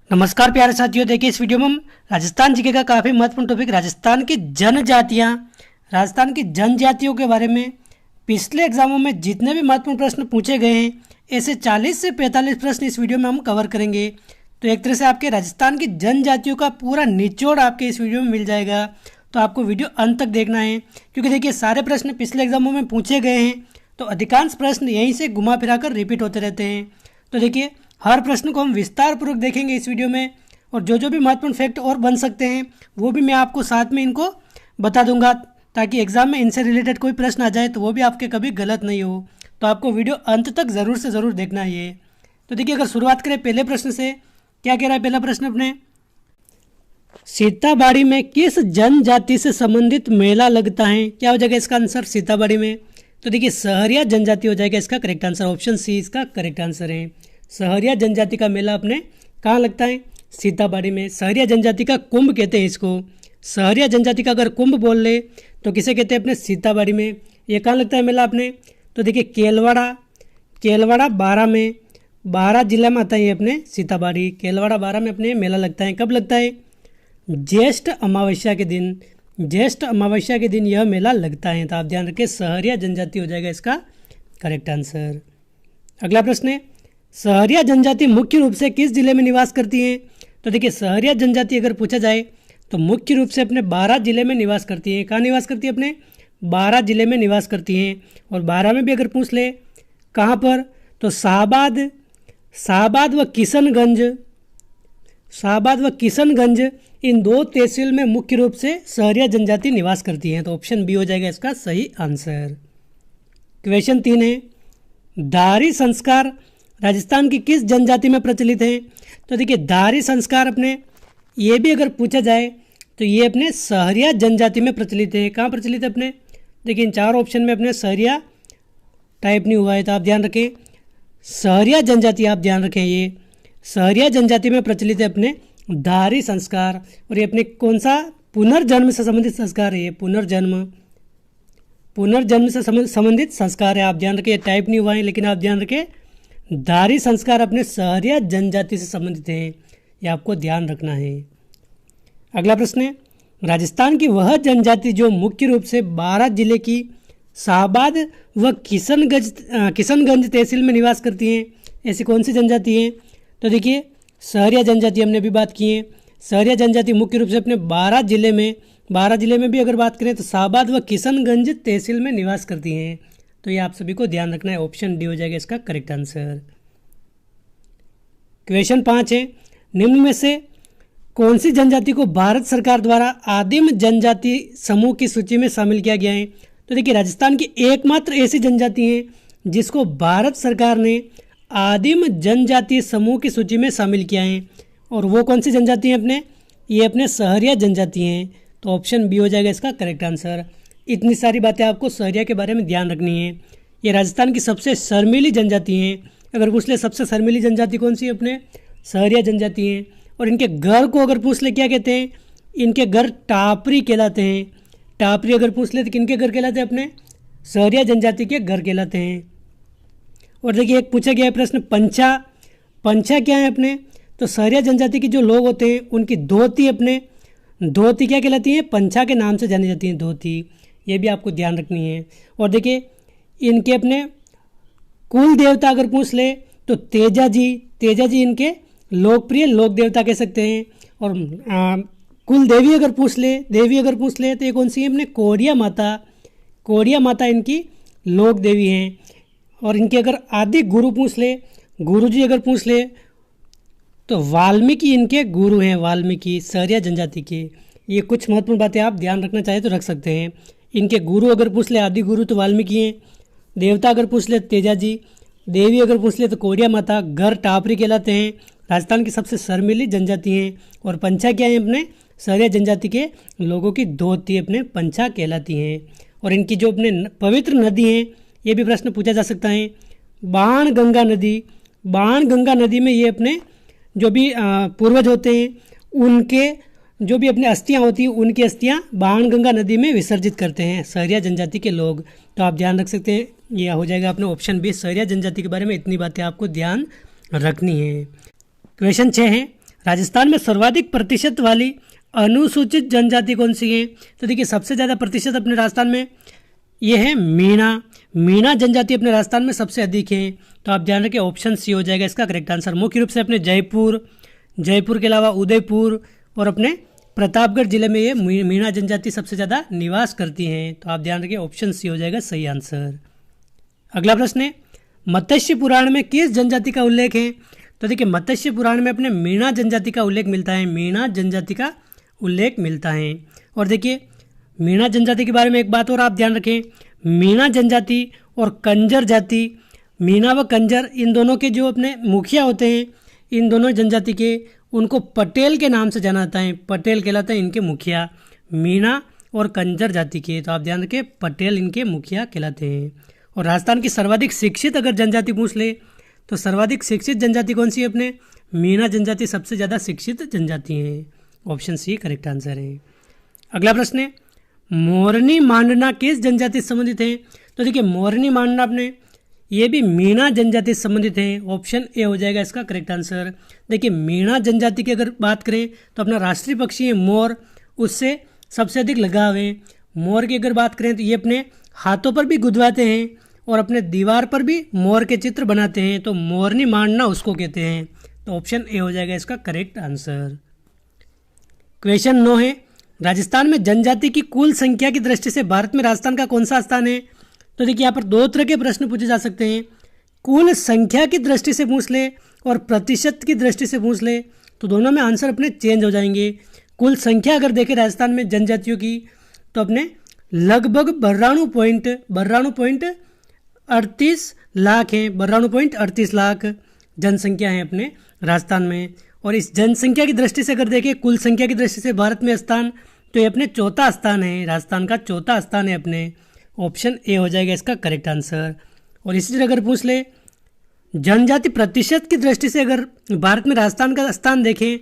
नमस्कार प्यारे साथियों, देखिए इस वीडियो में हम राजस्थान जीके का काफ़ी महत्वपूर्ण टॉपिक राजस्थान की जनजातियों के बारे में पिछले एग्जामों में जितने भी महत्वपूर्ण प्रश्न पूछे गए हैं ऐसे 40 से 45 प्रश्न इस वीडियो में हम कवर करेंगे। तो एक तरह से आपके राजस्थान की जनजातियों का पूरा निचोड़ आपके इस वीडियो में मिल जाएगा। तो आपको वीडियो अंत तक देखना है, क्योंकि देखिए सारे प्रश्न पिछले एग्जामों में पूछे गए हैं, तो अधिकांश प्रश्न यहीं से घुमा फिरा कर रिपीट होते रहते हैं। तो देखिए हर प्रश्न को हम विस्तार पूर्वक देखेंगे इस वीडियो में, और जो भी महत्वपूर्ण फैक्ट और बन सकते हैं वो भी मैं आपको साथ में इनको बता दूंगा, ताकि एग्जाम में इनसे रिलेटेड कोई प्रश्न आ जाए तो वो भी आपके कभी गलत नहीं हो। तो आपको वीडियो अंत तक ज़रूर से ज़रूर देखना है ये। तो देखिए अगर शुरुआत करें पहले प्रश्न से, क्या कह रहा है पहला प्रश्न अपने, सीताबाड़ी में किस जनजाति से संबंधित मेला लगता है? क्या हो जाएगा इसका आंसर सीताबाड़ी में? तो देखिए सहरिया जनजाति हो जाएगा इसका करेक्ट आंसर, ऑप्शन सी इसका करेक्ट आंसर है। सहरिया जनजाति का मेला अपने कहाँ लगता है? सीताबाड़ी में। सहरिया जनजाति का कुंभ कहते हैं इसको। सहरिया जनजाति का अगर कुंभ बोल ले तो किसे कहते हैं अपने? सीताबाड़ी में। ये कहाँ लगता है मेला अपने? तो देखिए केलवाड़ा बारा में, बारा जिला में आता है ये अपने सीताबाड़ी। केलवाड़ा बारा में अपने मेला लगता है। कब लगता है? ज्येष्ठ अमावस्या के दिन। ज्येष्ठ अमावस्या के दिन यह मेला लगता है। तो आप ध्यान रखें सहरिया जनजाति हो जाएगा इसका करेक्ट आंसर। अगला प्रश्न है, सहरिया जनजाति मुख्य रूप से किस जिले में निवास करती है? तो देखिए सहरिया जनजाति अगर पूछा जाए तो मुख्य रूप से अपने बारां जिले में निवास करती है। कहाँ निवास करती है? अपने बारां जिले में निवास करती हैं। और बारां में भी अगर पूछ ले कहाँ पर, तो शाहबाद व किशनगंज इन दो तहसील में मुख्य रूप से सहरिया जनजाति निवास करती हैं। तो ऑप्शन बी हो जाएगा इसका सही आंसर। क्वेश्चन 3 है, दारी संस्कार राजस्थान की किस जनजाति में प्रचलित है? तो देखिए दारी संस्कार अपने ये भी अगर पूछा जाए तो ये अपने सहरिया जनजाति में प्रचलित है। कहाँ प्रचलित है अपने? देखिए इन चार ऑप्शन में अपने सहरिया टाइप नहीं हुआ है, तो आप ध्यान रखें सहरिया जनजाति, आप ध्यान रखें ये सहरिया जनजाति में प्रचलित है अपने दारी संस्कार। और ये अपने कौन सा पुनर्जन्म से संबंधित संस्कार है? ये पुनर्जन्म से संबंधित संस्कार है। आप ध्यान रखें टाइप नहीं हुआ है, लेकिन आप ध्यान रखें दारी संस्कार अपने सहरिया जनजाति से संबंधित है, ये आपको ध्यान रखना है। अगला प्रश्न है, राजस्थान की वह जनजाति जो मुख्य रूप से बारां जिले की शाहबाद व किशनगंज तहसील में निवास करती हैं, ऐसी कौन सी जनजाति है? तो देखिए सहरिया जनजाति हमने भी बात की है। सहरिया जनजाति मुख्य रूप से अपने बारां जिले में भी अगर बात करें तो शाहबाद व किशनगंज तहसील में निवास करती हैं। तो ये आप सभी को ध्यान रखना है, ऑप्शन डी हो जाएगा इसका करेक्ट आंसर। क्वेश्चन 5 है, निम्न में से कौन सी जनजाति को भारत सरकार द्वारा आदिम जनजाति समूह की सूची में शामिल किया गया है? तो देखिए राजस्थान की एकमात्र ऐसी जनजाति है जिसको भारत सरकार ने आदिम जनजाति समूह की सूची में शामिल किया है, और वो कौन सी जनजाति है अपने? ये अपने सहरिया जनजाति हैं। तो ऑप्शन बी हो जाएगा इसका करेक्ट आंसर। इतनी सारी बातें आपको सहरिया के बारे में ध्यान रखनी है। ये राजस्थान की सबसे शर्मीली जनजाति हैं। अगर पूछ ले सबसे शर्मीली जनजाति कौन सी है अपने? सहरिया जनजाति हैं। और इनके घर को अगर पूछ ले क्या कहते हैं? इनके घर टापरी कहलाते हैं। टापरी अगर पूछ ले तो किनके घर कहलाते हैं? अपने सहरिया जनजाति के घर कहलाते हैं। और देखिए एक पूछा गया है प्रश्न, पंछा क्या है अपने? तो सहरिया जनजाति के जो लोग होते हैं उनकी धोती क्या कहलाती है? पंछा के नाम से जानी जाती हैं, धोती। ये भी आपको ध्यान रखनी है। और देखिए इनके अपने कुल देवता अगर पूछ ले तो तेजा जी इनके लोकप्रिय लोक देवता कह सकते हैं। और कुल देवी अगर पूछ ले तो ये कौन सी है अपने? कोरिया माता इनकी लोक देवी हैं। और इनके अगर आदि गुरु जी अगर पूछ ले तो वाल्मीकि इनके गुरु हैं, वाल्मीकि सहरिया जनजाति के। ये कुछ महत्वपूर्ण बातें आप ध्यान रखना चाहे तो रख सकते हैं। इनके गुरु अगर पूछ ले आदि गुरु तो वाल्मीकि हैं। देवता अगर पूछ ले तेजा जी, देवी अगर पूछ ले तो कोरिया माता, घर टापरी कहलाते हैं। राजस्थान की सबसे शर्मीली जनजाति हैं। और पंछा क्या है अपने? सहरिया जनजाति के लोगों की धोती अपने पंछा कहलाती हैं। और इनकी जो अपने पवित्र नदी हैं, ये भी प्रश्न पूछा जा सकता है। बाणगंगा नदी में ये अपने जो भी पूर्वज होते हैं उनके जो भी अपनी अस्थियां होती हैं, उनकी अस्थियां बाणगंगा नदी में विसर्जित करते हैं सहरिया जनजाति के लोग। तो आप ध्यान रख सकते हैं, यह हो जाएगा अपने ऑप्शन बी। सहरिया जनजाति के बारे में इतनी बातें आपको ध्यान रखनी है। क्वेश्चन 6 है, राजस्थान में सर्वाधिक प्रतिशत वाली अनुसूचित जनजाति कौन सी है? तो देखिए सबसे ज़्यादा प्रतिशत अपने राजस्थान में ये है मीणा। मीणा जनजाति अपने राजस्थान में सबसे अधिक है। तो आप ध्यान रखें ऑप्शन सी हो जाएगा इसका करेक्ट आंसर। मुख्य रूप से अपने जयपुर के अलावा उदयपुर और अपने प्रतापगढ़ जिले में ये मीणा जनजाति सबसे ज़्यादा निवास करती हैं। तो आप ध्यान रखें ऑप्शन सी हो जाएगा सही आंसर। अगला प्रश्न है मत्स्य पुराण में किस जनजाति का उल्लेख है? तो देखिए मत्स्य पुराण में अपने मीणा जनजाति का उल्लेख मिलता है। मीणा जनजाति का उल्लेख मिलता है। और देखिए मीणा जनजाति के बारे में एक बात और आप ध्यान रखें, मीणा जनजाति और कंजर जाति, मीणा व कंजर इन दोनों के जो अपने मुखिया होते हैं, इन दोनों जनजाति के उनको पटेल के नाम से जाना जाता है। पटेल कहलाते हैं इनके मुखिया, मीणा और कंजर जाति के। तो आप ध्यान रखें पटेल इनके मुखिया कहलाते हैं। और राजस्थान की सर्वाधिक शिक्षित अगर जनजाति पूछ ले तो सर्वाधिक शिक्षित जनजाति कौन सी है? अपने मीणा जनजाति सबसे ज़्यादा शिक्षित जनजाति है। ऑप्शन सी करेक्ट आंसर है। अगला प्रश्न है मोरनी मांडना किस जनजाति से संबंधित है? तो देखिए मोरनी मांडना अपने ये भी मीणा जनजाति से संबंधित है। ऑप्शन ए हो जाएगा इसका करेक्ट आंसर। देखिए मीणा जनजाति की अगर बात करें तो अपना राष्ट्रीय पक्षी है मोर, उससे सबसे अधिक लगाव है। मोर की अगर बात करें तो ये अपने हाथों पर भी गुदवाते हैं और अपने दीवार पर भी मोर के चित्र बनाते हैं। तो मोरनी मांडना उसको कहते हैं। तो ऑप्शन ए हो जाएगा इसका करेक्ट आंसर। क्वेश्चन 9 है राजस्थान में जनजाति की कुल संख्या की दृष्टि से भारत में राजस्थान का कौन सा स्थान है? तो देखिए यहाँ पर दो तरह के प्रश्न पूछे जा सकते हैं। कुल संख्या की दृष्टि से पूछ ले और प्रतिशत की दृष्टि से पूछ ले तो दोनों में आंसर अपने चेंज हो जाएंगे। कुल संख्या अगर देखें राजस्थान में जनजातियों की तो अपने लगभग 92.38 लाख हैं। 92.38 लाख जनसंख्या है अपने राजस्थान में। और इस जनसंख्या की दृष्टि से अगर देखें कुल संख्या की दृष्टि से भारत में स्थान तो ये अपने चौथा स्थान है। राजस्थान का चौथा स्थान है अपने। ऑप्शन ए हो जाएगा इसका करेक्ट आंसर। और इसी तरह अगर पूछ ले जनजाति प्रतिशत की दृष्टि से अगर भारत में राजस्थान का स्थान देखें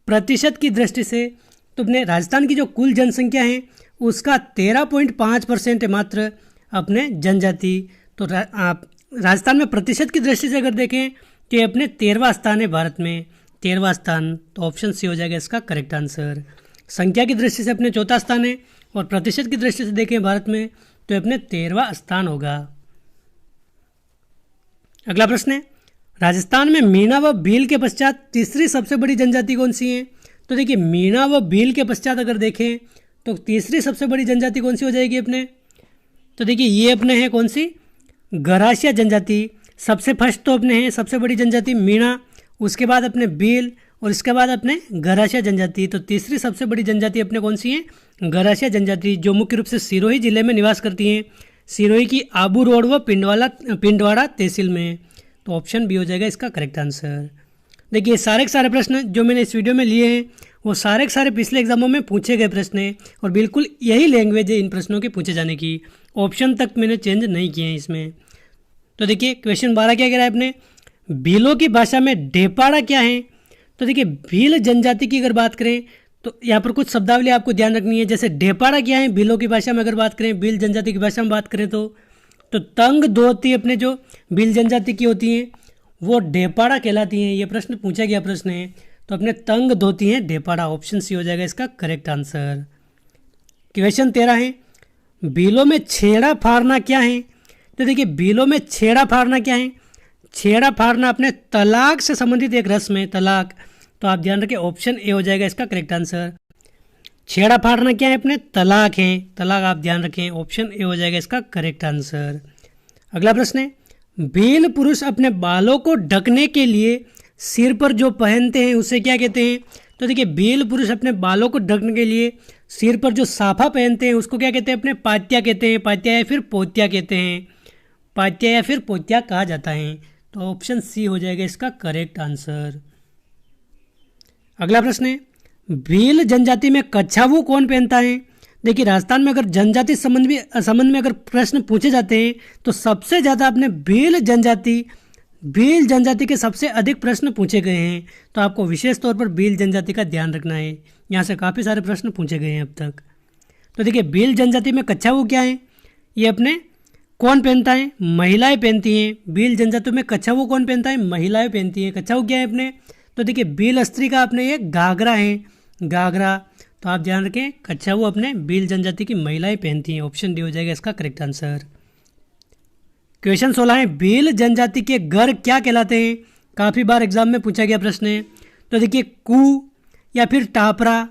प्रतिशत की दृष्टि से तो अपने राजस्थान की जो कुल जनसंख्या है उसका 13.5% है मात्र अपने जनजाति। तो आप राजस्थान में प्रतिशत की दृष्टि से अगर देखें तो ये अपने 13वां स्थान है भारत में, 13वां स्थान। तो ऑप्शन सी हो जाएगा इसका करेक्ट आंसर। संख्या की दृष्टि से अपने चौथा स्थान है और प्रतिशत की दृष्टि से देखें भारत में तो अपने 13वां स्थान होगा। अगला प्रश्न है राजस्थान में मीणा व भील के पश्चात तीसरी सबसे बड़ी जनजाति कौन सी है? तो देखिए मीणा व भील के पश्चात अगर देखें तो तीसरी सबसे बड़ी जनजाति कौन सी हो जाएगी अपने? तो देखिए ये अपने हैं कौन सी? गरासिया जनजाति। सबसे फर्स्ट तो अपने हैं सबसे बड़ी जनजाति मीणा, उसके बाद अपने भील और इसके बाद अपने गरासिया जनजाति। तो तीसरी सबसे बड़ी जनजाति अपने कौन सी है? गरासिया जनजाति, जो मुख्य रूप से सिरोही जिले में निवास करती हैं। सिरोही की आबू रोड व पिंडवाड़ा तहसील में। तो ऑप्शन बी हो जाएगा इसका करेक्ट आंसर। देखिए सारे के सारे प्रश्न जो मैंने इस वीडियो में लिए हैं वो सारे के सारे पिछले एग्जामों में पूछे गए प्रश्न हैं और बिल्कुल यही लैंग्वेज है इन प्रश्नों के पूछे जाने की। ऑप्शन तक मैंने चेंज नहीं किए हैं इसमें। तो देखिए क्वेश्चन 12 क्या कह रहा है अपने भीलों की भाषा में ढेपाड़ा क्या है? तो देखिए भील जनजाति की अगर बात करें तो यहाँ पर कुछ शब्दावली आपको ध्यान रखनी है। जैसे ढेपाड़ा क्या है भीलों की भाषा में अगर बात करें, भील जनजाति की भाषा में बात करें तो तंग धोती अपने जो भील जनजाति की होती हैं वो ढेपाड़ा कहलाती हैं। ये प्रश्न पूछा गया प्रश्न है। तो अपने तंग धोती हैं ढेपाड़ा। ऑप्शन सी हो जाएगा इसका करेक्ट आंसर। क्वेश्चन 13 है भीलों में छेड़ा फाड़ना क्या है? तो देखिए भीलों में छेड़ा फाड़ना क्या है? छेड़ा फाड़ना अपने तलाक से संबंधित एक रस्म है, तलाक। तो आप ध्यान रखें ऑप्शन ए हो जाएगा इसका करेक्ट आंसर। छेड़ा फाड़ना क्या है? अपने तलाक है, तलाक आप ध्यान रखें। ऑप्शन ए हो जाएगा इसका करेक्ट आंसर। अगला प्रश्न है भील पुरुष अपने बालों को ढकने के लिए सिर पर जो पहनते हैं उसे क्या कहते हैं? तो देखिए भील पुरुष अपने बालों को ढकने के लिए सिर पर जो साफा पहनते हैं उसको क्या कहते हैं? अपने पात्या कहते हैं। पात्या या फिर पोत्या कहते हैं। पात्या या फिर पोत्या कहा जाता है। तो ऑप्शन सी हो जाएगा इसका करेक्ट आंसर। अगला प्रश्न है भील जनजाति में कच्छावू कौन पहनता है? देखिए राजस्थान में अगर जनजाति संबंध में अगर प्रश्न पूछे जाते हैं तो सबसे ज़्यादा अपने भील जनजाति के सबसे अधिक प्रश्न पूछे गए हैं। तो आपको विशेष तौर पर भील जनजाति का ध्यान रखना है। यहाँ से काफ़ी सारे प्रश्न पूछे गए हैं अब तक। तो देखिए भील जनजाति में कच्छावू क्या है? ये अपने कौन पहनता है? महिलाएं पहनती हैं। भील जनजाति में कच्छावू कौन पहनता है? महिलाएं पहनती हैं। कच्छावू क्या है अपने? तो देखिए भील स्त्री का अपने ये घाघरा है, घाघरा, तो आप ध्यान रखें कच्छा वो अपने भील जनजाति की महिलाएं पहनती हैं। ऑप्शन डी हो जाएगा इसका करेक्ट आंसर। क्वेश्चन 16 है, भील जनजाति के घर क्या कहलाते हैं? काफ़ी बार एग्जाम में पूछा गया प्रश्न है। तो देखिए कू या फिर टापरा,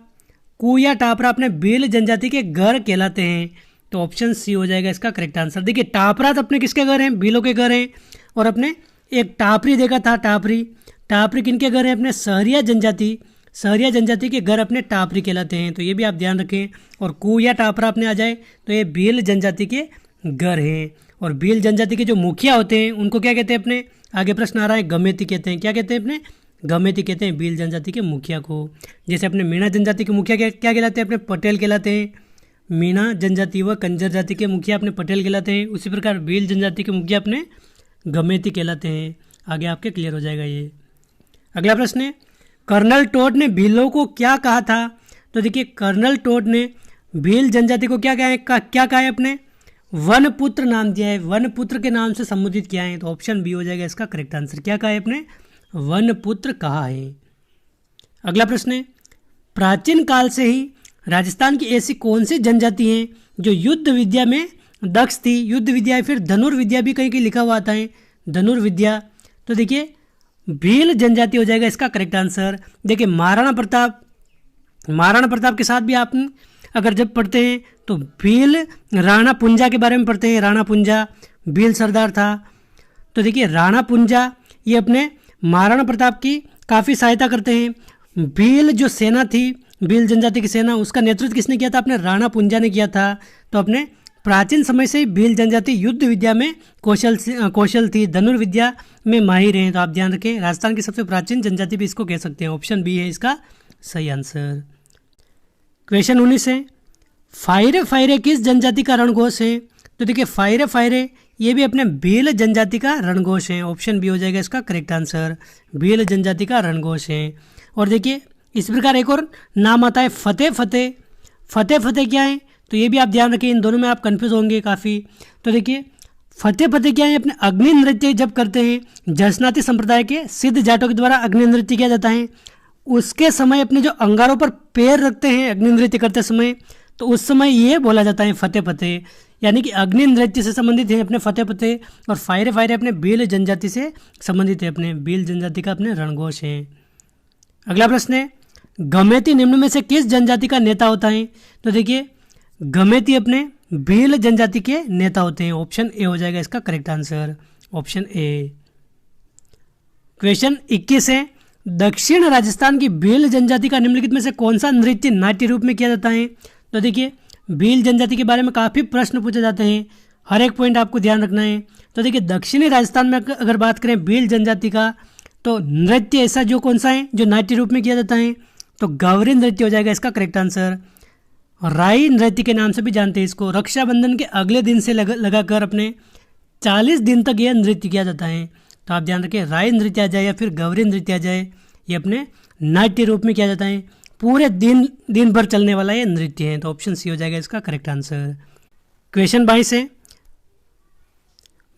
कू या टापरा अपने भील जनजाति के घर कहलाते हैं। तो ऑप्शन सी हो जाएगा इसका करेक्ट आंसर। देखिए टापरा तो अपने किसके घर हैं? भीलों के घर हैं। और अपने एक टापरी देखा था, टापरी, टापरी किनके घर हैं? अपने सहरिया जनजाति, सहरिया जनजाति के घर अपने टापरी कहलाते हैं। तो ये भी आप ध्यान रखें। और कू या टापरा अपने आ जाए तो ये भील जनजाति के घर हैं। और भील जनजाति के जो मुखिया होते हैं उनको क्या कहते हैं? अपने आगे प्रश्न आ रहा है, गमेती कहते हैं। क्या कहते हैं? अपने गमेती कहते हैं भील जनजाति के मुखिया को। जैसे अपने मीणा जनजाति के मुखिया क्या कहलाते हैं? अपने पटेल कहलाते हैं। मीणा जनजाति व कंजर जाति के मुखिया अपने पटेल कहलाते हैं। उसी प्रकार भील जनजाति के मुखिया अपने गमेती कहलाते हैं। आगे आपके क्लियर हो जाएगा ये। अगला प्रश्न है, कर्नल टोड ने भीलों को क्या कहा था? तो देखिए कर्नल टोड ने भील जनजाति को क्या कहा है? अपने वनपुत्र नाम दिया है, वनपुत्र के नाम से संबोधित किया है। तो ऑप्शन बी हो जाएगा इसका करेक्ट आंसर। क्या कहा है? अपने वनपुत्र कहा है। अगला प्रश्न है, प्राचीन काल से ही राजस्थान की ऐसी कौन सी जनजाति है जो युद्ध विद्या में दक्ष थी? युद्ध विद्या फिर धनुर्विद्या भी कहीं लिखा हुआ आता है, धनुर्विद्या। तो देखिए भील जनजाति हो जाएगा इसका करेक्ट आंसर। देखिए महाराणा प्रताप के साथ भी आप अगर जब पढ़ते हैं तो भील राणा पुंजा के बारे में पढ़ते हैं। राणा पुंजा भील सरदार था। तो देखिए राणा पुंजा ये अपने महाराणा प्रताप की काफ़ी सहायता करते हैं। भील जो सेना थी, भील जनजाति की सेना, उसका नेतृत्व किसने किया था? अपने राणा पुंजा ने किया था। तो अपने प्राचीन समय से ही भील जनजाति युद्ध विद्या में कौशल थी, धनुर्विद्या में माहिर हैं। तो आप ध्यान रखें राजस्थान की सबसे प्राचीन जनजाति भी इसको कह सकते हैं। ऑप्शन बी है इसका सही आंसर। क्वेश्चन 19 है, फायरे फायरे किस जनजाति का रणघोष है? तो देखिए फायरे फायरे ये भी अपने भील जनजाति का रणघोष है। ऑप्शन बी हो जाएगा इसका करेक्ट आंसर। भील जनजाति का रणघोष है। और देखिए इस प्रकार एक और नाम आता है फतेह फतेह। फतेह फतेह क्या है? तो ये भी आप ध्यान रखें, इन दोनों में आप कंफ्यूज होंगे काफ़ी। तो देखिए फतेह फतेह क्या है? अपने अग्नि नृत्य जब करते हैं, जसनाती संप्रदाय के सिद्ध जाटों के द्वारा अग्नि नृत्य किया जाता है, उसके समय अपने जो अंगारों पर पैर रखते हैं अग्नि नृत्य करते समय, तो उस समय ये बोला जाता है फतेह फतेह। यानी कि अग्नि नृत्य से संबंधित है अपने फतेह फतेह। और फायरे फायरे अपने भील जनजाति से संबंधित है, अपने भील जनजाति का अपने रणघोष है। अगला प्रश्न है, गमेती निम्न में से किस जनजाति का नेता होता है? तो देखिए गमेती अपने भील जनजाति के नेता होते हैं। ऑप्शन ए हो जाएगा इसका correct answer. Option A. Question 21 है, दक्षिण राजस्थान की भील जनजाति का निम्नलिखित में से कौन सा नृत्य नाट्य रूप में किया जाता है? तो देखिए भील जनजाति के बारे में काफ़ी प्रश्न पूछे जाते हैं, हर एक पॉइंट आपको ध्यान रखना है। तो देखिए दक्षिणी राजस्थान में अगर बात करें भील जनजाति का, तो नृत्य ऐसा जो कौन सा है जो नाट्य रूप में किया जाता है? तो गौरी नृत्य हो जाएगा इसका करेक्ट आंसर। राई नृत्य के नाम से भी जानते हैं इसको। रक्षाबंधन के अगले दिन से लगाकर अपने 40 दिन तक यह नृत्य किया जाता है। तो आप ध्यान रखें राई नृत्य आ जाए या फिर गौरी नृत्य आ जाए, ये अपने नाट्य रूप में किया जाता है। पूरे दिन भर चलने वाला ये नृत्य है। तो ऑप्शन सी हो जाएगा इसका करेक्ट आंसर। क्वेश्चन 22 है,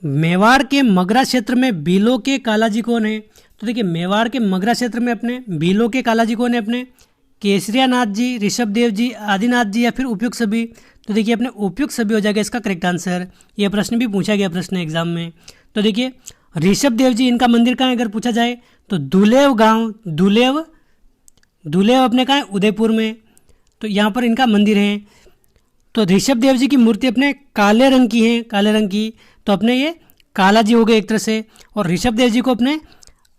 मेवाड़ के मगरा क्षेत्र में भीलों के कालाजी कौन है? तो देखिए मेवाड़ के मगरा क्षेत्र में अपने भीलों के कालाजी कौन है? अपने केसरिया नाथ जी, ऋषभ देव जी, आदिनाथ जी या फिर उपयुक्त सभी? तो देखिए अपने उपयुक्त सभी हो जाएगा इसका करेक्ट आंसर। यह प्रश्न भी पूछा गया प्रश्न एग्जाम में। तो देखिए ऋषभ देव जी, इनका मंदिर कहाँ है अगर पूछा जाए तो दुलेव गांव, दुलेव अपने कहाँ है? उदयपुर में। तो यहाँ पर इनका मंदिर है। तो ऋषभ देव जी की मूर्ति अपने काले रंग की है, काले रंग की। तो अपने ये काला जी हो गए एक तरह से। और ऋषभ देव जी को अपने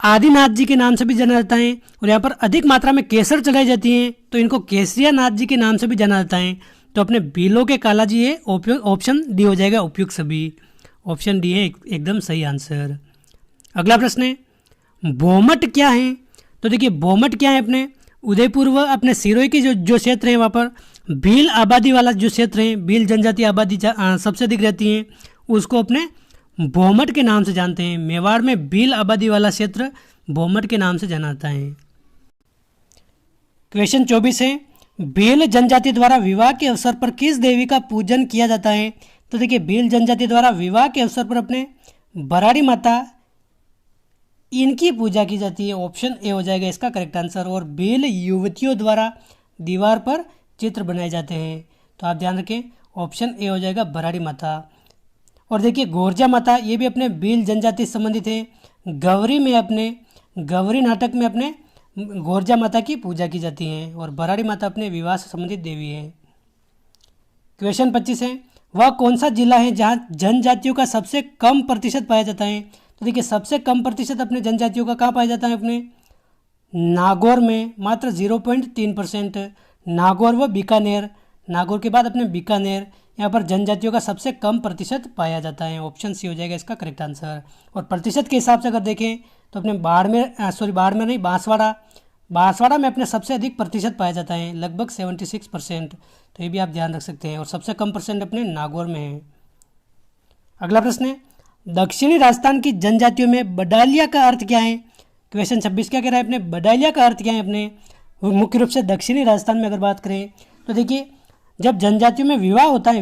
आदिनाथ जी के नाम से भी जाना जाता है। और यहाँ पर अधिक मात्रा में केसर चढ़ाई जाती हैं, तो इनको केसरिया नाथ जी के नाम से भी जाना जाता है। तो अपने भीलों के काला जी है। ऑप्शन डी हो जाएगा उपयुक्त सभी। ऑप्शन डी है एकदम सही आंसर। अगला प्रश्न है, बोमट क्या है? तो देखिए बोमट क्या है? अपने उदयपुर व अपने सिरोही के जो क्षेत्र है वहाँ पर भील आबादी वाला जो क्षेत्र है, भील जनजाति आबादी सबसे अधिक रहती है, उसको अपने बोमट के नाम से जानते हैं। मेवाड़ में भील आबादी वाला क्षेत्र बोमट के नाम से जाना जाता है। क्वेश्चन 24 है, भील जनजाति द्वारा विवाह के अवसर पर किस देवी का पूजन किया जाता है? तो देखिए भील जनजाति द्वारा विवाह के अवसर पर अपने बराड़ी माता इनकी पूजा की जाती है। ऑप्शन ए हो जाएगा इसका करेक्ट आंसर। और भील युवतियों द्वारा दीवार पर चित्र बनाए जाते हैं। तो आप ध्यान रखें, ऑप्शन ए हो जाएगा भराड़ी माता। और देखिए गोरजा माता, ये भी अपने भील जनजाति से संबंधित है। गौरी नाटक में अपने गोरजा माता की पूजा की जाती है। और भराड़ी माता अपने विवाह से संबंधित देवी है। क्वेश्चन 25 है, वह कौन सा जिला है जहाँ जनजातियों का सबसे कम प्रतिशत पाया जाता है? तो देखिए सबसे कम प्रतिशत अपने जनजातियों का कहाँ पाया जाता है? अपने नागौर में मात्र 0.3%। नागौर व बीकानेर, नागौर के बाद अपने बीकानेर, यहाँ पर जनजातियों का सबसे कम प्रतिशत पाया जाता है। ऑप्शन सी हो जाएगा इसका करेक्ट आंसर। और प्रतिशत के हिसाब से अगर देखें तो अपने बाड़मेर नहीं, बांसवाड़ा में अपने सबसे अधिक प्रतिशत पाया जाता है, लगभग 76%। तो ये भी आप ध्यान रख सकते हैं। और सबसे कम परसेंट अपने नागौर में है। अगला प्रश्न है, दक्षिणी राजस्थान की जनजातियों में बडालिया का अर्थ क्या है? क्वेश्चन 26 क्या कह रहा है अपने, बडालिया का अर्थ क्या है अपने? मुख्य रूप से दक्षिणी राजस्थान में अगर बात करें तो देखिए जब जनजातियों में विवाह होता है,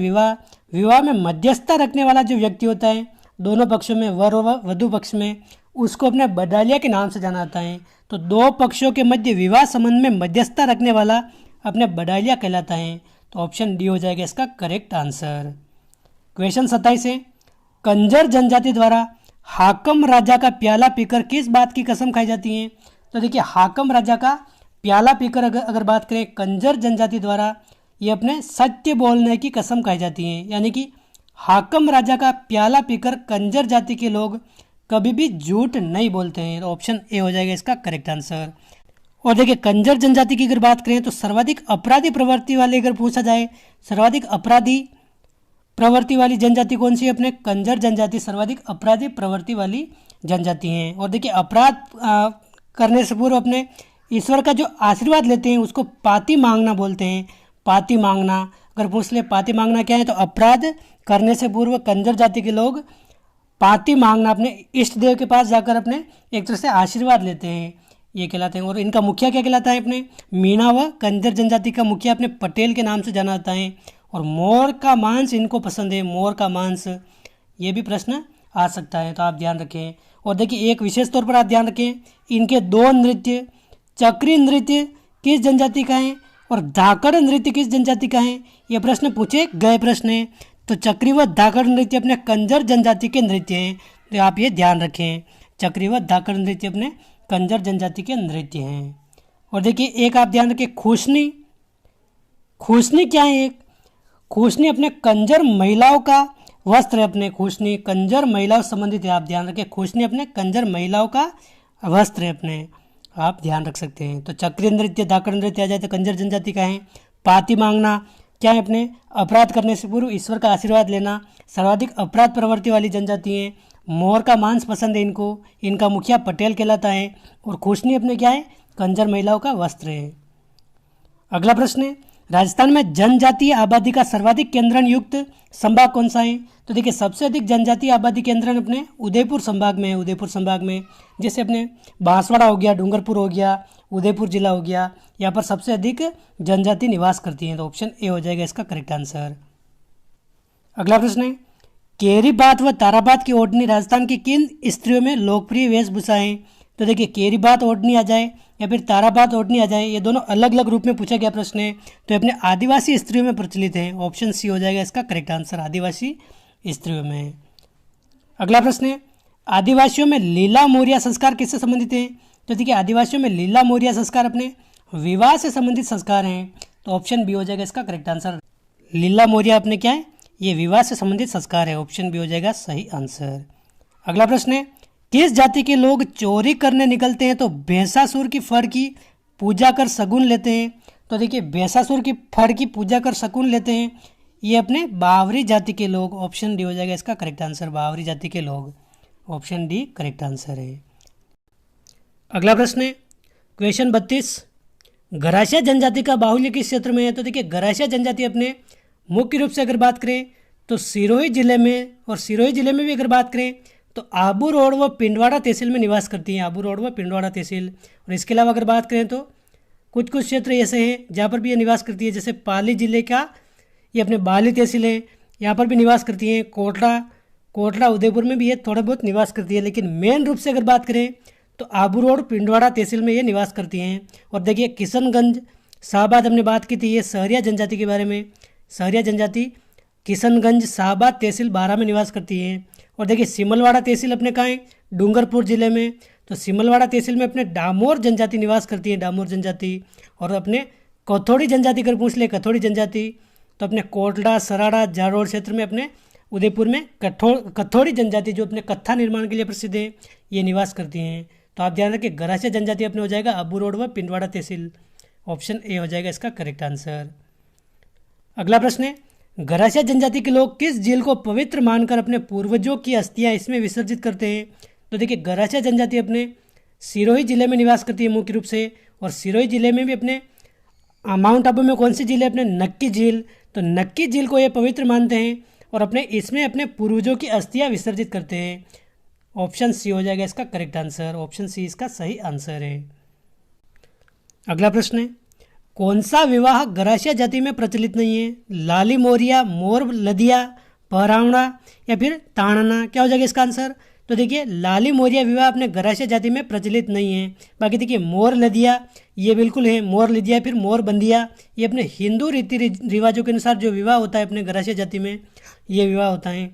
विवाह में मध्यस्थता रखने वाला जो व्यक्ति होता है दोनों पक्षों में, वर व वधु पक्ष में, उसको अपने बडालिया के नाम से जाना जाता है। तो दो पक्षों के मध्य विवाह संबंध में मध्यस्थता रखने वाला अपने बडालिया कहलाता है। तो ऑप्शन डी हो जाएगा इसका करेक्ट आंसर। क्वेश्चन 27 है, कंजर जनजाति द्वारा हाकम राजा का प्याला पीकर किस बात की कसम खाई जाती है? तो देखिए हाकम राजा का प्याला पीकर अगर बात करें कंजर जनजाति द्वारा, ये अपने सत्य बोलने की कसम खाई जाती है। यानी कि हाकम राजा का प्याला पीकर कंजर जाति के लोग कभी भी झूठ नहीं बोलते हैं। तो ऑप्शन ए हो जाएगा इसका करेक्ट आंसर। और देखिए कंजर जनजाति की अगर बात करें तो सर्वाधिक अपराधी प्रवृत्ति वाले अगर पूछा जाए, सर्वाधिक अपराधी प्रवृत्ति वाली जनजाति कौन सी है? अपने कंजर जनजाति सर्वाधिक अपराधी प्रवृत्ति वाली जनजाति है। और देखिए अपराध करने से पूर्व अपने ईश्वर का जो आशीर्वाद लेते हैं उसको पाती मांगना बोलते हैं। पाती मांगना अगर पूछ ले पाती मांगना क्या है, तो अपराध करने से पूर्व कंजर जाति के लोग पाती मांगना, अपने इष्ट देव के पास जाकर अपने एक तरह से आशीर्वाद लेते हैं, ये कहलाते हैं। और इनका मुखिया क्या कहलाता है? अपने मीणा व कंजर जनजाति का मुखिया अपने पटेल के नाम से जाना जाता है। और मोर का मांस इनको पसंद है, मोर का मांस, ये भी प्रश्न आ सकता है, तो आप ध्यान रखें। और देखिए एक विशेष तौर पर आप ध्यान रखें, इनके दो नृत्य, चक्री नृत्य किस जनजाति का है और धाकड़ नृत्य किस जनजाति का है, ये प्रश्न पूछे गए प्रश्न है। तो चक्री व धाकड़ नृत्य अपने कंजर जनजाति के नृत्य हैं, तो आप ये ध्यान रखें, चक्री व धाकड़ नृत्य अपने कंजर जनजाति के नृत्य हैं। और देखिए एक आप ध्यान रखें, खूसनी, खूसनी क्या है? एक खूसनी अपने कंजर महिलाओं का वस्त्र है। अपने खूसनी कंजर महिलाओं से संबंधित है, आप ध्यान रखें, खूसनी अपने कंजर महिलाओं का वस्त्र है अपने, आप ध्यान रख सकते हैं। तो चक्री नृत्य, धाकड़ नृत्य आ जाए तो कंजर जनजाति का है। पाती मांगना क्या है? अपने अपराध करने से पूर्व ईश्वर का आशीर्वाद लेना, सर्वाधिक अपराध प्रवृत्ति वाली जनजाति है। मोर का मांस पसंद है इनको, इनका मुखिया पटेल कहलाता है। और खूसनी अपने क्या है? कंजर महिलाओं का वस्त्र है। अगला प्रश्न है, राजस्थान में जनजातीय आबादी का सर्वाधिक केंद्रण युक्त संभाग कौन सा है? तो देखिए सबसे अधिक जनजातीय आबादी केंद्रण अपने उदयपुर संभाग में है। उदयपुर संभाग में जैसे अपने बांसवाड़ा हो गया, डूंगरपुर हो गया, उदयपुर जिला हो गया, यहाँ पर सबसे अधिक जनजाति निवास करती हैं। तो ऑप्शन ए हो जाएगा इसका करेक्ट आंसर। अगला प्रश्न है, केरी बात व ताराबात की ओढ़नी राजस्थान की किन स्त्रियों में लोकप्रिय वेशभूषा है? तो देखिए केरी बात ओढ़नी आ जाए या फिर ताराबात ओढ़नी आ जाए, ये दोनों अलग अलग रूप में पूछा गया प्रश्न है, तो अपने आदिवासी स्त्रियों में प्रचलित है। ऑप्शन सी हो जाएगा इसका करेक्ट आंसर, आदिवासी स्त्रियों में। अगला प्रश्न है, आदिवासियों में लीला मोरिया संस्कार किससे संबंधित है? तो देखिए आदिवासियों में लीला मोरिया संस्कार अपने विवाह से संबंधित संस्कार हैं। तो ऑप्शन बी हो जाएगा इसका करेक्ट आंसर। लीला मोरिया अपने क्या है? ये विवाह से संबंधित संस्कार है। ऑप्शन बी हो जाएगा सही आंसर। अगला प्रश्न है, किस जाति के लोग चोरी करने निकलते हैं तो भैंसासुर की फर की पूजा कर शगुन लेते हैं? तो देखिए भैंसासुर की फर की पूजा कर शगुन लेते हैं, ये अपने बावरी जाति के लोग। ऑप्शन डी हो जाएगा इसका करेक्ट आंसर, बावरी जाति के लोग। ऑप्शन डी करेक्ट आंसर है। अगला प्रश्न है क्वेश्चन 32, गरासिया जनजाति का बाहुल्य किस क्षेत्र में है? तो देखिए गरासिया जनजाति अपने मुख्य रूप से अगर बात करें तो सिरोही जिले में, और सिरोही जिले में भी अगर बात करें तो आबू रोड व पिंडवाड़ा तहसील में निवास करती हैं, आबू रोड व पिंडवाड़ा तहसील। और इसके अलावा अगर बात करें तो कुछ कुछ क्षेत्र ऐसे हैं जहाँ पर भी ये निवास करती है, जैसे पाली जिले का ये अपने बाली तहसील है, यहाँ पर भी निवास करती हैं। कोटड़ा उदयपुर में भी ये थोड़ा बहुत निवास करती है। लेकिन मेन रूप से अगर बात करें तो आबू रोड पिंडवाड़ा तहसील में ये निवास करती हैं। और देखिए किशनगंज शाहबाद हमने बात की थी, ये सहरिया जनजाति के बारे में। सहरिया जनजाति किशनगंज शाहबाद तहसील बारा में निवास करती हैं। और देखिए सिमलवाड़ा तहसील अपने कहाँ है, डूंगरपुर जिले में। तो सिमलवाड़ा तहसील में अपने डामोर जनजाति निवास करती है, डामोर जनजाति। और अपने कथोड़ी जनजाति अगर पूछ ले, कथोड़ी जनजाति, तो अपने कोटला सराड़ा जाडोर क्षेत्र में अपने उदयपुर में कथोड़ी जनजाति जो अपने कत्था निर्माण के लिए प्रसिद्ध है, ये निवास करती हैं। तो आप ध्यान रखिए गरासिया जनजाति अपने हो जाएगा आबू रोड व पिंडवाड़ा तहसील। ऑप्शन ए हो जाएगा इसका करेक्ट आंसर। अगला प्रश्न है, गरासिया जनजाति के लोग किस झील को पवित्र मानकर अपने पूर्वजों की अस्थियां इसमें विसर्जित करते हैं? तो देखिए गरासिया जनजाति अपने सिरोही जिले में निवास करती है मुख्य रूप से। और सिरोही जिले में भी अपने माउंट आबू में कौन सी झील है, अपने नक्की झील। तो नक्की झील को ये पवित्र मानते हैं और अपने इसमें अपने पूर्वजों की अस्थियां विसर्जित करते हैं। ऑप्शन सी हो जाएगा इसका करेक्ट आंसर। ऑप्शन सी इसका सही आंसर है। अगला प्रश्न है, कौन सा विवाह गरासिया जाति में प्रचलित नहीं है? लाली मोरिया, मोर लदिया, पहरावड़ा या फिर ताड़ना? क्या हो जाएगा इसका आंसर? तो देखिए लाली मोरिया विवाह अपने गरासिया जाति में प्रचलित नहीं है। बाकी देखिए मोर लदिया ये बिल्कुल है, मोर लदिया फिर मोर बंदिया ये अपने हिंदू रीति रिवाजों के अनुसार जो विवाह होता है अपने गरासिया जाति में ये विवाह होता है।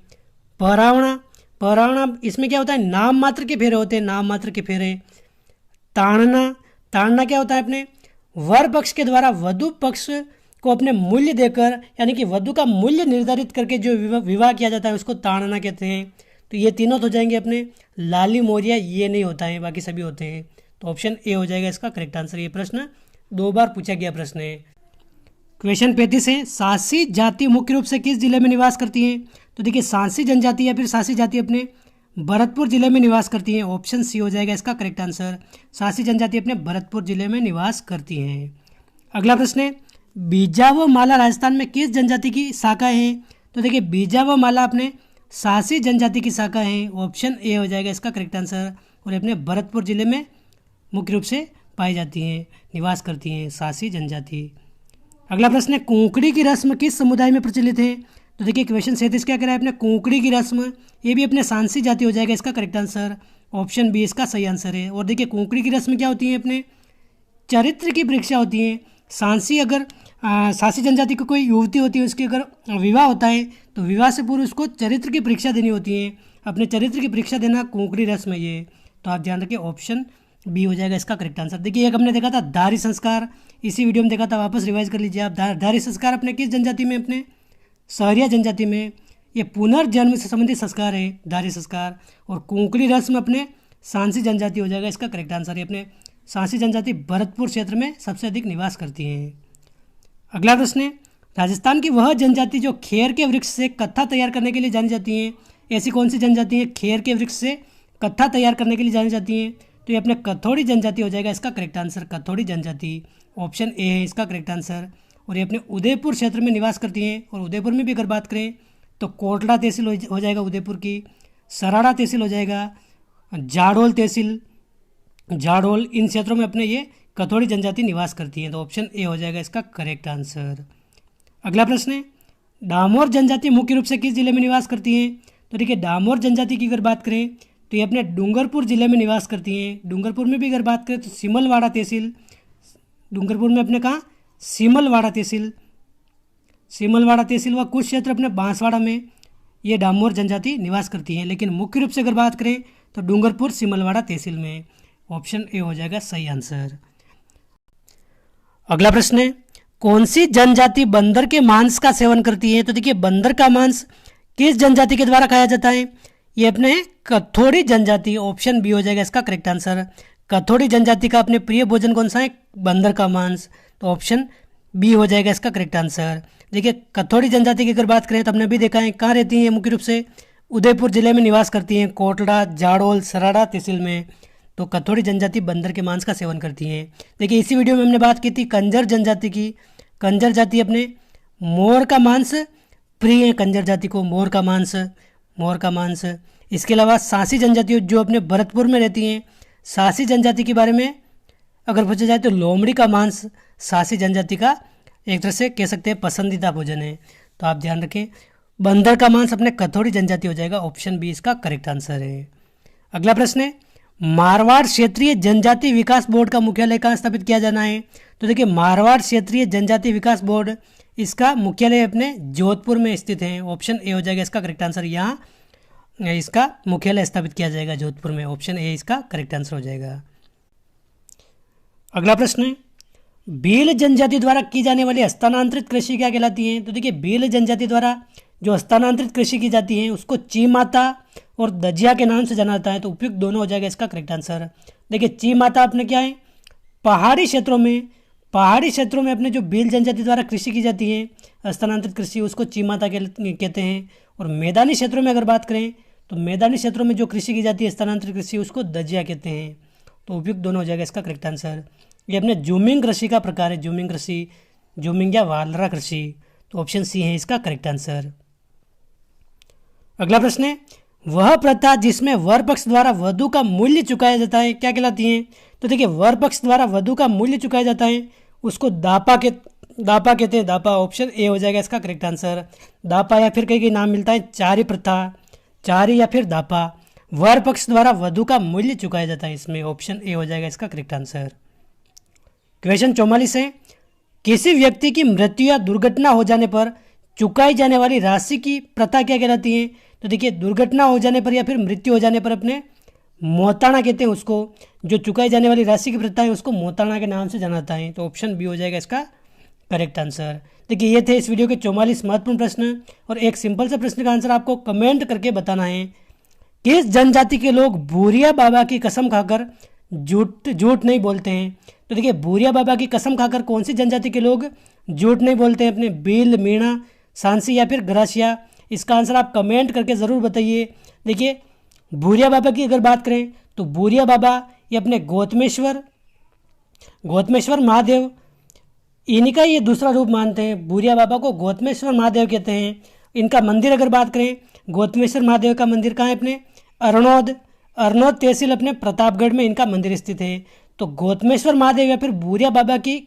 पहरावड़ा, पहरावड़ा इसमें क्या होता है, नाम मात्र के फेरे होते हैं, नाम मात्र के फेरे। ताड़ना, ताड़ना क्या होता है, अपने वर पक्ष के द्वारा वधु पक्ष को अपने मूल्य देकर यानी कि वधु का मूल्य निर्धारित करके जो विवाह किया जाता है उसको ताड़ना कहते हैं। तो ये तीनों तो जाएंगे अपने। लाली मोरिया ये नहीं होता है, बाकी सभी होते हैं। तो ऑप्शन ए हो जाएगा इसका करेक्ट आंसर। ये प्रश्न 2 बार पूछा गया प्रश्न है। क्वेश्चन 35 है, सासी जाति मुख्य रूप से किस जिले में निवास करती है? तो देखिए सासी जनजाति या फिर सासी जाति अपने भरतपुर जिले में निवास करती हैं। ऑप्शन सी हो जाएगा इसका करेक्ट आंसर। सासी जनजाति अपने भरतपुर जिले में निवास करती हैं। अगला प्रश्न है, बीजा व माला राजस्थान में किस जनजाति की शाखा है? तो देखिए बीजा व माला अपने सासी जनजाति की शाखा है। ऑप्शन ए हो जाएगा इसका करेक्ट आंसर। और अपने भरतपुर जिले में मुख्य रूप से पाई जाती हैं, निवास करती हैं सासी जनजाति। अगला प्रश्न है, कुंकड़ी की रस्म किस समुदाय में प्रचलित है? तो देखिए क्वेश्चन 37 क्या कह रहा है, अपने कुंकड़ी की रस्म ये भी अपने सांसी जाति हो जाएगा इसका करेक्ट आंसर। ऑप्शन बी इसका सही आंसर है। और देखिए कुंकड़ी की रस्म क्या होती है, अपने चरित्र की परीक्षा होती है। सांसी अगर सासी जनजाति की कोई युवती होती है उसकी अगर विवाह होता है तो विवाह से पूर्व उसको चरित्र की परीक्षा देनी होती है। अपने चरित्र की परीक्षा देना कुंकड़ी रस्म है ये। तो आप ध्यान रखिए ऑप्शन बी हो जाएगा इसका करेक्ट आंसर। देखिए एक हमने देखा था दारी संस्कार, इसी वीडियो में देखा था, वापस रिवाइज कर लीजिए आप। दारी संस्कार अपने किस जनजाति में, अपने सहरिया जनजाति में। ये पुनर्जन्म से संबंधित संस्कार है दारी संस्कार। और कुंकड़ी रस्म अपने सांसी जनजाति हो जाएगा इसका करेक्ट आंसर है। अपने सांसी जनजाति भरतपुर क्षेत्र में सबसे अधिक निवास करती हैं। अगला प्रश्न है, राजस्थान की वह जनजाति जो खेर के वृक्ष से कत्था तैयार करने के लिए जानी जाती हैं, ऐसी कौन सी जनजाति है खेर के वृक्ष से कत्था तैयार करने के लिए जानी जाती हैं? तो ये अपने कथोड़ी जनजाति हो जाएगा इसका करेक्ट आंसर। कथोड़ी जनजाति ऑप्शन ए है इसका करेक्ट आंसर। और ये अपने उदयपुर क्षेत्र में निवास करती हैं। और उदयपुर में भी अगर बात करें तो कोटला तहसील हो जाएगा उदयपुर की, सराड़ा तहसील हो जाएगा, जाडोल तहसील, जाडोल, इन क्षेत्रों में अपने ये कथोड़ी जनजाति निवास करती है। तो ऑप्शन ए हो जाएगा इसका करेक्ट आंसर। अगला प्रश्न है, डामोर जनजाति मुख्य रूप से किस जिले में निवास करती हैं? तो देखिए डामोर जनजाति की अगर बात करें तो ये अपने डूंगरपुर जिले में निवास करती हैं। डूंगरपुर में भी अगर बात करें तो सिमलवाड़ा तहसील, डूंगरपुर में अपने कहाँ सिमलवाड़ा तहसील, सिमलवाड़ा तहसील व कुछ क्षेत्र अपने बांसवाड़ा में ये डामोर जनजाति निवास करती हैं। लेकिन मुख्य रूप से अगर बात करें तो डूंगरपुर सिमलवाड़ा तहसील में। ऑप्शन ए हो जाएगा सही आंसर। अगला प्रश्न है, कौन सी जनजाति बंदर के मांस का सेवन करती है? तो देखिए बंदर का मांस किस जनजाति के द्वारा खाया जाता है? ये अपने कथोड़ी जनजाति। ऑप्शन बी हो जाएगा इसका करेक्ट आंसर। कथोड़ी जनजाति का अपने प्रिय भोजन कौन सा है? बंदर का मांस। तो ऑप्शन बी हो जाएगा इसका करेक्ट आंसर। देखिए कथोड़ी जनजाति की अगर बात करें तो हमने भी देखा है कहाँ रहती हैं, मुख्य रूप से उदयपुर जिले में निवास करती हैं, कोटड़ा, जाडोल, सराड़ा तहसील में। तो कथोड़ी जनजाति बंदर के मांस का सेवन करती हैं। देखिए इसी वीडियो में हमने बात की थी कंजर जनजाति की। कंजर जाति अपने मोर का मांस प्रिय है, कंजर जाति को मोर का मांस, मोर का मांस। इसके अलावा सासी जनजाति जो अपने भरतपुर में रहती हैं, सासी जनजाति के बारे में अगर पूछा जाए तो लोमड़ी का मांस सासी जनजाति का एक तरह से कह सकते हैं पसंदीदा भोजन है। तो आप ध्यान रखें बंदर का मांस अपने कथोड़ी जनजाति हो जाएगा। ऑप्शन बी इसका करेक्ट आंसर है। अगला प्रश्न है, मारवाड़ क्षेत्रीय जनजाति विकास बोर्ड का मुख्यालय कहाँ स्थापित किया जाना है? तो देखिए मारवाड़ क्षेत्रीय जनजाति विकास बोर्ड, इसका मुख्यालय अपने जोधपुर में स्थित है। ऑप्शन ए हो जाएगा इसका करेक्ट आंसर। यहाँ इसका मुख्यालय स्थापित किया जाएगा जोधपुर में। ऑप्शन ए इसका करेक्ट आंसर हो जाएगा। अगला प्रश्न है, भील जनजाति द्वारा की जाने वाली हस्तांतरित कृषि क्या कहलाती है? तो देखिए भील जनजाति द्वारा जो हस्तांतरित कृषि की जाती है उसको चीमाता और दजिया के नाम से जाना जाता है। तो उपयुक्त दोनों हो जाएगा इसका करेक्ट आंसर। देखिए चीमाता अपने क्या है, पहाड़ी क्षेत्रों में अपने जो भील जनजाति द्वारा कृषि की जाती है हस्तांतरित कृषि, उसको चीमाता कहते हैं। और मैदानी क्षेत्रों में अगर बात करें तो मैदानी क्षेत्रों में जो कृषि की जाती है हस्तांतरित कृषि, उसको दजिया कहते हैं। तो उपयुक्त दोनों हो जाएगा इसका करेक्ट आंसर। ये अपने जूमिंग कृषि का प्रकार है, जूमिंग कृषि, जूमिंग या वालरा कृषि। तो ऑप्शन सी है इसका करेक्ट आंसर। अगला प्रश्न है, वह प्रथा जिसमें वर पक्ष द्वारा वधु का मूल्य चुकाया जाता है क्या कहलाती है? तो देखिए वर पक्ष द्वारा वधु का मूल्य चुकाया जाता है उसको दापा कहते हैं। दापा ऑप्शन ए हो जाएगा इसका करेक्ट आंसर। दापा या फिर कहीं नाम मिलता है चारी प्रथा, चारी या फिर दापा। वर पक्ष द्वारा वधु का मूल्य चुकाया जाता है इसमें। ऑप्शन ए हो जाएगा इसका करेक्ट आंसर। क्वेश्चन 44 है, किसी व्यक्ति की मृत्यु या दुर्घटना हो जाने पर चुकाई जाने वाली राशि की प्रथा क्या कहलाती है? तो देखिए दुर्घटना हो जाने पर या फिर मृत्यु हो जाने पर अपने मोताना कहते हैं उसको। जो चुकाई जाने वाली राशि की प्रथा है उसको मोताना के नाम से जाना जाता है। तो ऑप्शन बी हो जाएगा इसका करेक्ट आंसर। देखिए ये थे इस वीडियो के 44 महत्वपूर्ण प्रश्न, और एक सिंपल सा प्रश्न का आंसर आपको कमेंट करके बताना है। किस जनजाति के लोग भूरिया बाबा की कसम खाकर झूठ नहीं बोलते हैं? तो देखिए भूरिया बाबा की कसम खाकर कौन सी जनजाति के लोग झूठ नहीं बोलते हैं? अपने भील, मीणा, सांसी या फिर ग्रासिया। इसका आंसर आप कमेंट करके ज़रूर बताइए। देखिए भूरिया बाबा की अगर बात करें तो भूरिया बाबा ये अपने गौतमेश्वर महादेव, इनका ये दूसरा रूप मानते हैं। भूरिया बाबा को गौतमेश्वर महादेव कहते हैं। इनका मंदिर अगर बात करें, गौतमेश्वर महादेव का मंदिर कहाँ है? अपने अरनोद तहसील अपने प्रतापगढ़ में इनका मंदिर स्थित है। तो गौतमेश्वर महादेव या फिर भूरिया बाबा की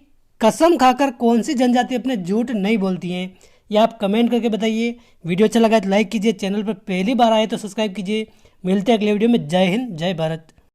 कसम खाकर कौन सी जनजाति अपने झूठ नहीं बोलती हैं? यह आप कमेंट करके बताइए। वीडियो अच्छा लगा तो लाइक कीजिए, चैनल पर पहली बार आए तो सब्सक्राइब कीजिए। मिलते हैं अगले वीडियो में। जय हिंद, जय भारत।